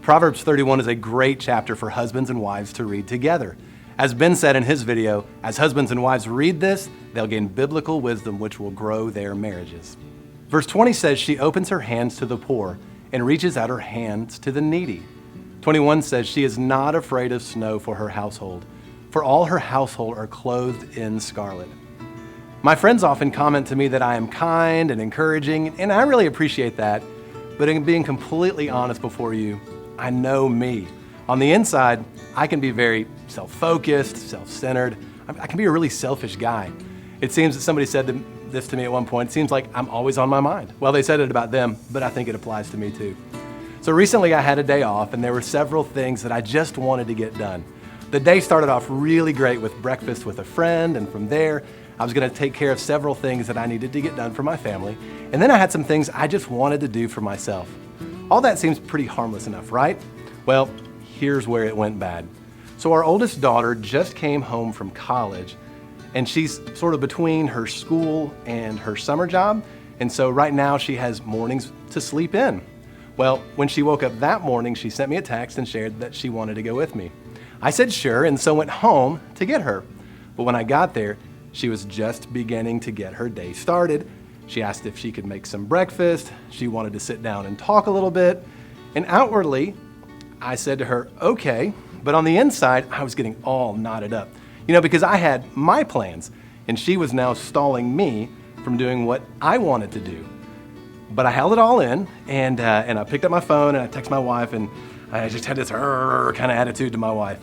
Proverbs 31 is a great chapter for husbands and wives to read together. As Ben said in his video, as husbands and wives read this, they'll gain biblical wisdom which will grow their marriages. Verse 20 says, she opens her hands to the poor and reaches out her hands to the needy. 21 says, she is not afraid of snow for her household, for all her household are clothed in scarlet. My friends often comment to me that I am kind and encouraging, and I really appreciate that. But in being completely honest before you, I know me. On the inside, I can be very self-focused, self-centered. I can be a really selfish guy. It seems that somebody said this to me at one point. It seems like I'm always on my mind. Well, they said it about them, but I think it applies to me too. So recently I had a day off, and there were several things that I just wanted to get done. The day started off really great with breakfast with a friend, and from there, I was going to take care of several things that I needed to get done for my family. And then I had some things I just wanted to do for myself. All that seems pretty harmless enough, right? Well, here's where it went bad. So our oldest daughter just came home from college, and she's sort of between her school and her summer job. And so right now she has mornings to sleep in. Well, when she woke up that morning, she sent me a text and shared that she wanted to go with me. I said sure, and so went home to get her. But when I got there, she was just beginning to get her day started. She asked if she could make some breakfast. She wanted to sit down and talk a little bit. And outwardly, I said to her, okay, but on the inside, I was getting all knotted up. Because I had my plans, and she was now stalling me from doing what I wanted to do. But I held it all in, and I picked up my phone, and I texted my wife, and I just had this kind of attitude to my wife.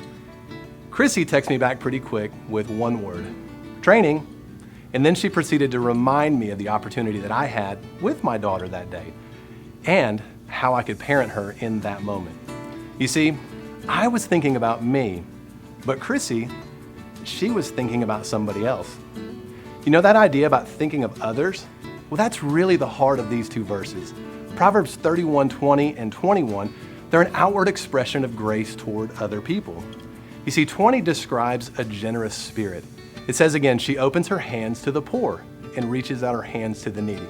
Chrissy texted me back pretty quick with one word, training. And then she proceeded to remind me of the opportunity that I had with my daughter that day and how I could parent her in that moment. You see, I was thinking about me, but Chrissy, she was thinking about somebody else. That idea about thinking of others? Well, that's really the heart of these two verses. Proverbs 31:20 and 21, they're an outward expression of grace toward other people. You see, 20 describes a generous spirit. It says again, she opens her hands to the poor and reaches out her hands to the needy.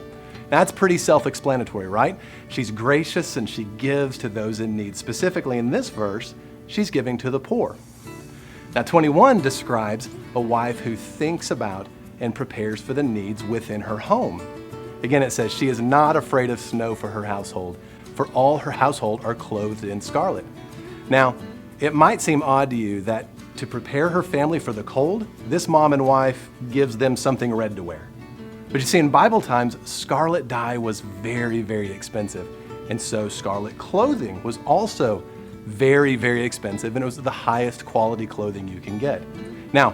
Now, that's pretty self-explanatory, right? She's gracious and she gives to those in need. Specifically in this verse, she's giving to the poor. Now, 21 describes a wife who thinks about and prepares for the needs within her home. Again, it says she is not afraid of snow for her household, for all her household are clothed in scarlet. Now, it might seem odd to you that to prepare her family for the cold, this mom and wife gives them something red to wear. But you see, in Bible times, scarlet dye was very, very expensive. And so scarlet clothing was also very, very expensive, and it was the highest quality clothing you can get. Now,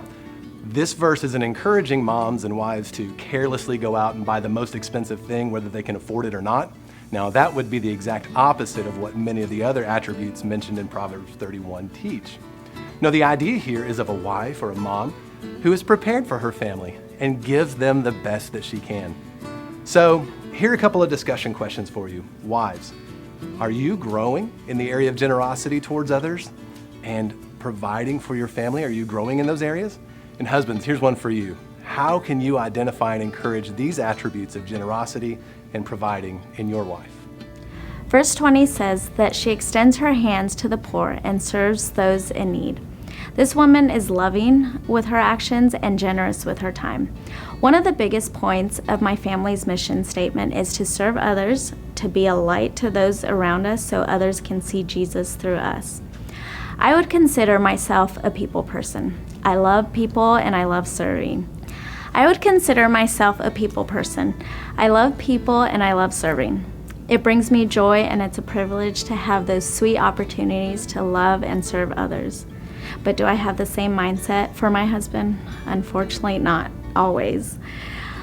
this verse isn't encouraging moms and wives to carelessly go out and buy the most expensive thing, whether they can afford it or not. Now, that would be the exact opposite of what many of the other attributes mentioned in Proverbs 31 teach. No, the idea here is of a wife or a mom who is prepared for her family and gives them the best that she can. So here are a couple of discussion questions for you. Wives, are you growing in the area of generosity towards others and providing for your family? Are you growing in those areas? And husbands, here's one for you. How can you identify and encourage these attributes of generosity and providing in your wife? Verse 20 says that she extends her hands to the poor and serves those in need. This woman is loving with her actions and generous with her time. One of the biggest points of my family's mission statement is to serve others, to be a light to those around us so others can see Jesus through us. I would consider myself a people person. I love people and I love serving. I would consider myself a people person. I love people and I love serving. It brings me joy, and it's a privilege to have those sweet opportunities to love and serve others. But do I have the same mindset for my husband? Unfortunately, not always.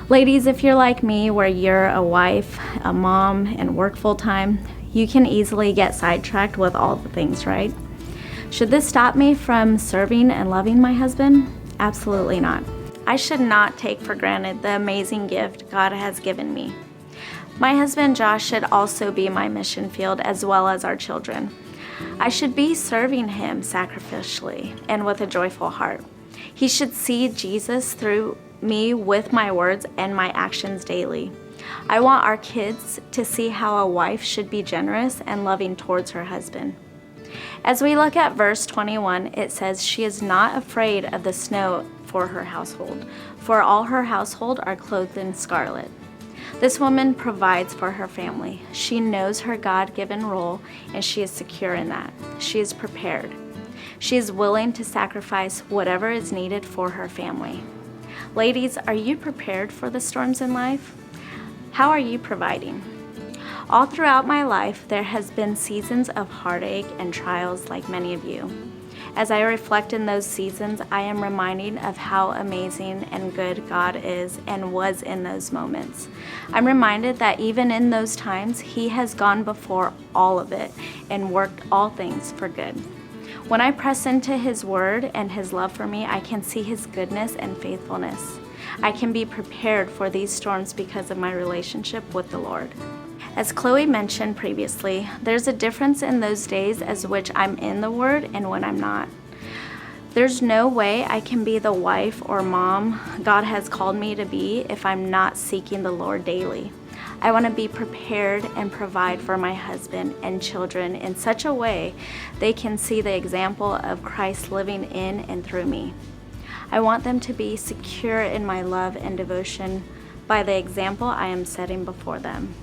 Ladies, if you're like me, where you're a wife, a mom, and work full-time, you can easily get sidetracked with all the things, right? Should this stop me from serving and loving my husband? Absolutely not. I should not take for granted the amazing gift God has given me. My husband Josh should also be my mission field as well as our children. I should be serving him sacrificially and with a joyful heart. He should see Jesus through me with my words and my actions daily. I want our kids to see how a wife should be generous and loving towards her husband. As we look at verse 21, it says, "She is not afraid of the snow for her household, for all her household are clothed in scarlet." This woman provides for her family. She knows her God-given role, and she is secure in that. She is prepared. She is willing to sacrifice whatever is needed for her family. Ladies, are you prepared for the storms in life? How are you providing? All throughout my life, there has been seasons of heartache and trials like many of you. As I reflect in those seasons, I am reminded of how amazing and good God is and was in those moments. I'm reminded that even in those times, He has gone before all of it and worked all things for good. When I press into His word and His love for me, I can see His goodness and faithfulness. I can be prepared for these storms because of my relationship with the Lord. As Chloe mentioned previously, there's a difference in those days as which I'm in the Word and when I'm not. There's no way I can be the wife or mom God has called me to be if I'm not seeking the Lord daily. I want to be prepared and provide for my husband and children in such a way they can see the example of Christ living in and through me. I want them to be secure in my love and devotion by the example I am setting before them.